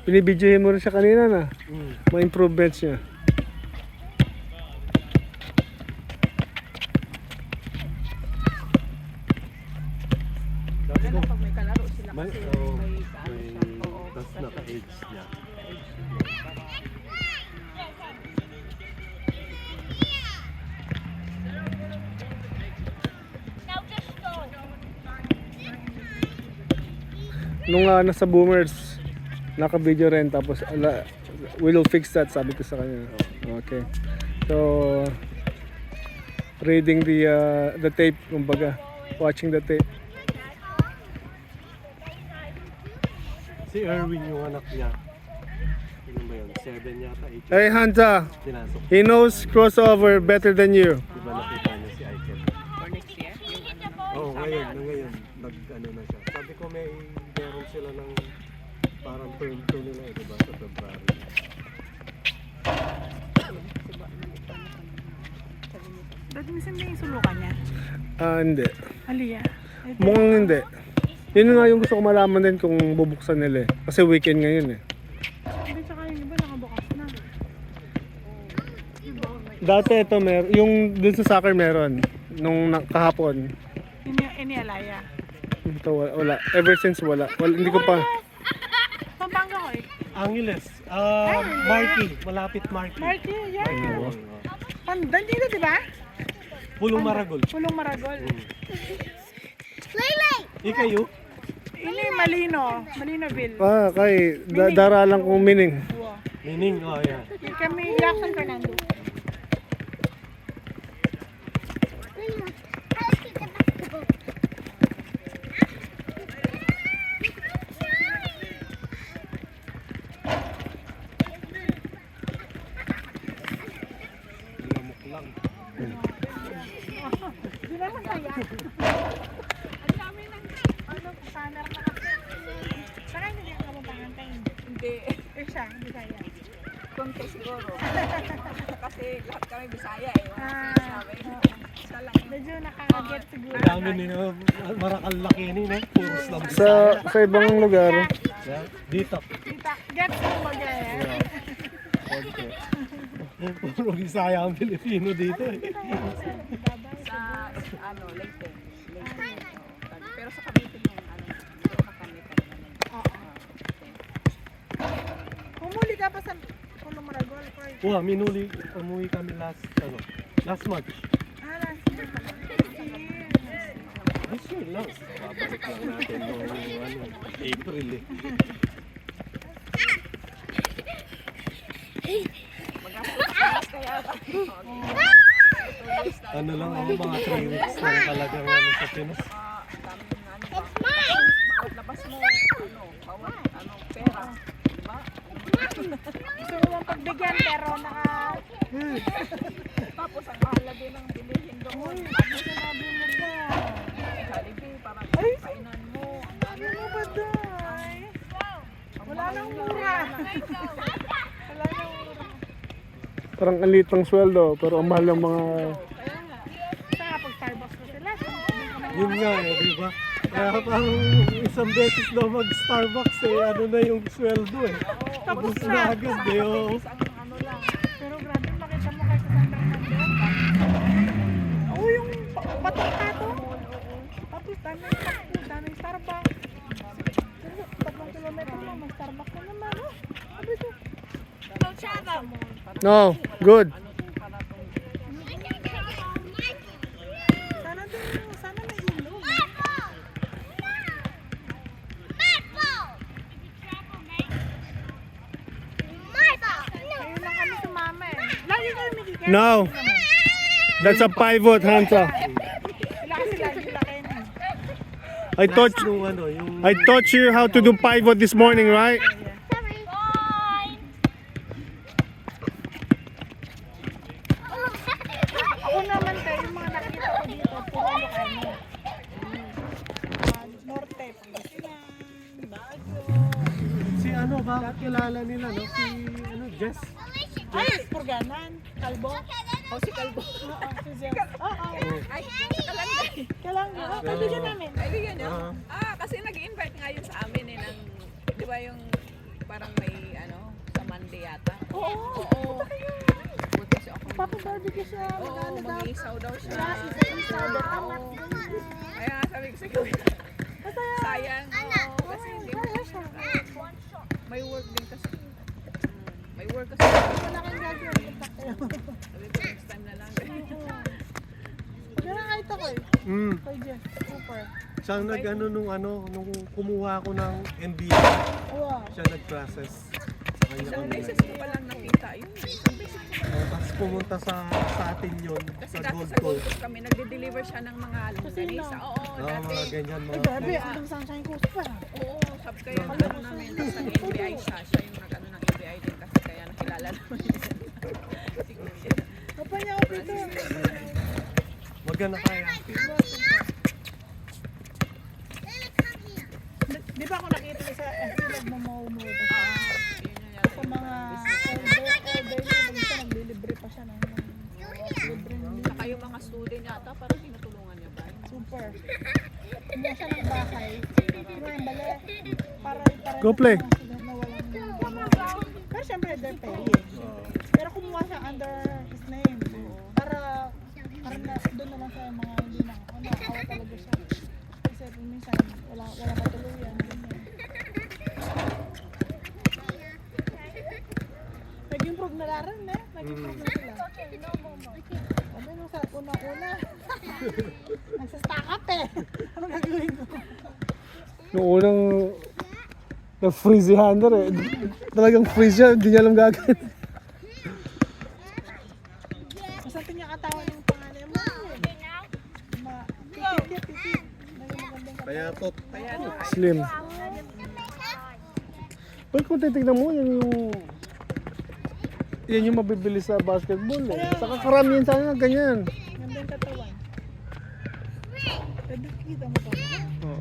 Binibidyohin mo rin siya kanina na. Mga improvements niya. Ano pag may kalaro sila May, kasi oh, may may, kaano siya. Oo, tas naka-age niya. Nung nasa Boomers, naka-video rin. Tapos, we'll fix that, sabi ko sa kanya. Okay. So, reading the tape, kumbaga. Watching the tape. Si Erwin yung anak niya. Ano ba yun? 7 yata, 8. Hey, Hanta! Pinasok. He knows crossover better than you. Diba nakita niya si Aiken? For next year, yung ano na. Oo, ngayon. Nag-ano na siya. Sabi ko meron sila ng parang term 2 nila, diba? Sa February. Badminton na yung sulukan niya. Hindi. Aliyah. Mukhang hindi. Yun nga yung gusto ko malaman din kung bubuksan nila eh. Kasi weekend ngayon eh. Hindi, tsaka yung iba nakabukas na. Dati ito yung dun sa soccer meron. Nung kahapon. Ini Alaya. Ito wala. Ever since wala. Hindi ko pa. Pampanga ko eh. Angeles. Marky. Malapit Marky. Marky, yeah. Oo. Pandan dito, di ba? Pulong Maragol. Pulong Maragol. Ikayo? Ini Malino. Malinaville. Kay daralang kong mining. Wow. Mining, oh yeah. Kami Jackson Fernando. Lamok lang. Di naman kaya. Ang dami ng scanner na kasi. Saka hindi ka mo pangantayin. Hindi. Siya, hindi kaya. Konti siguro. Kasi lahat kami Bisaya eh. Isa lang. Medyo nakakaget siguro. Dami nila. Marakal laki nila. Puros lang. Sa ibang lugar. Yeah. Dito. Kita, gets mo ba yan? Okay. Puro Bisaya ang Pilipino dito eh. Sa ano, Leyte. Pero sa Cavite yung ano, doon na kami Humuli ka pa sa Pulong Maragol. Wow, umuwi kami last month. Last year pala. This year lang. Babalik lang natin noong April eh. Ano lang ako, mga 3 weeks lang talagang sa Pinas. bawat labas mo, bawat pera. Diba? Gusto mo bang pagbigyan pero Tapos ang mahal din ang bilihin doon. sinabi mo ba? Jollibee, parang Ay! kainan mo. Ano mo ba day? Wala nang mura. Wala nang mura. Parang ang liit ng sweldo. Pero ang mahal ng mga... Kaya nga. Saka pag Starbucks na sila. Yun nga eh, di ba? Kaya parang isang beses daw mag-Starbucks eh, ano na yung sweldo eh. Tapos na agad eh, oh. Ang ano lang. Pero grabe, makita mo kay San Fernando. Oo, yung patong-patong. Tapos daming takbo, daming Starbucks. 3 kilometro lang, may Starbucks na naman. Oh, sabi ko. No, good. Sana may ilog. Ayun lang kami sumama eh. Lagi kayo migigyan. No. That's a pivot, Hanta. Sila kasi lagi laki na. I taught you how to do pivot this morning, right? Ako naman kayo, yung mga nakita ko dito, puro Ilocano. Norte, Pangasinan, Baguio. Si ano ba, kilala nila no? Si Jess. Ay, Purganan, Kalbo. Si Kalbo. Oo, si Jess. Oo. Ay, Kalangay. Kalanggo. Kaibigan namin. Kaibigan niyo? Kasi nag-invite nga yun sa amin eh ng, di ba yung parang may sabi ko siya, Oo, magkano daw. mag-iisaw daw siya. Isa daw. Tama. Kaya nga sabi ko sa kuya, sayang. Oo, kasi hindi mo siya. may work din kasi. May work kasi. Wala kang gagawin. Sabi ko, next time na lang. Pero kahit ako eh. Kay Jeff. Super. Siya ang nag-ano nung kumuha ako ng MBA. Wow. Siya nag-process sa kanya Isang online. beses ko pa lang nakita yun. Isang beses ko pa lang. Tapos pumunta sa atin yun, Kasi sa dati Gold sa Coast. Gold Coast kami, nagde-deliver siya ng mga longganisa. Oo, dati. Mga ganyan, Ay, mga grabe. Ang sunshine coast pa. Oo, sabi kaya ng ano namin, tapos nag-NBI siya. Siya yung nag-ano ng NBI din kasi kaya nakilala naman niya. Si Kuya. Papa niya ako dito. wag na kaya. Di ba ako nakita ko sa FB nagmamaumuto siya? Yun yun yata Sa yung mga order niya, mag-isa naglilibre pa siya ng libre niya. Saka yung mga student yata, parang tinutulungan niya ba? Super. Kumuha siya ng bahay. Kumuha ng bale. Para Go play. sa mga student na walang pero syempre they're paying. Pero kumuha siya under his name. Para doon na lang sa mga hindi na awa talaga siya. Kasi minsan wala matuluyan. Nag-improve na laran eh. Nag-improve na sila. Sabi nung sa una-una. Nagsa-stack up eh. Ano gagawin ko? Noong unang na-freeze si Hunter eh. Talagang freeze siya, hindi niya alam gagawin. Masante niya katawan yung pangalan mo. Titit. Naging magandang katawan. Kaya tot. Kaya no, Slim. Pero kung titignan mo, yan yung mabibili sa basketball eh. Saka karamihan sana ganyan. Ganda yung katawan. Pwede kita mo to. Oo.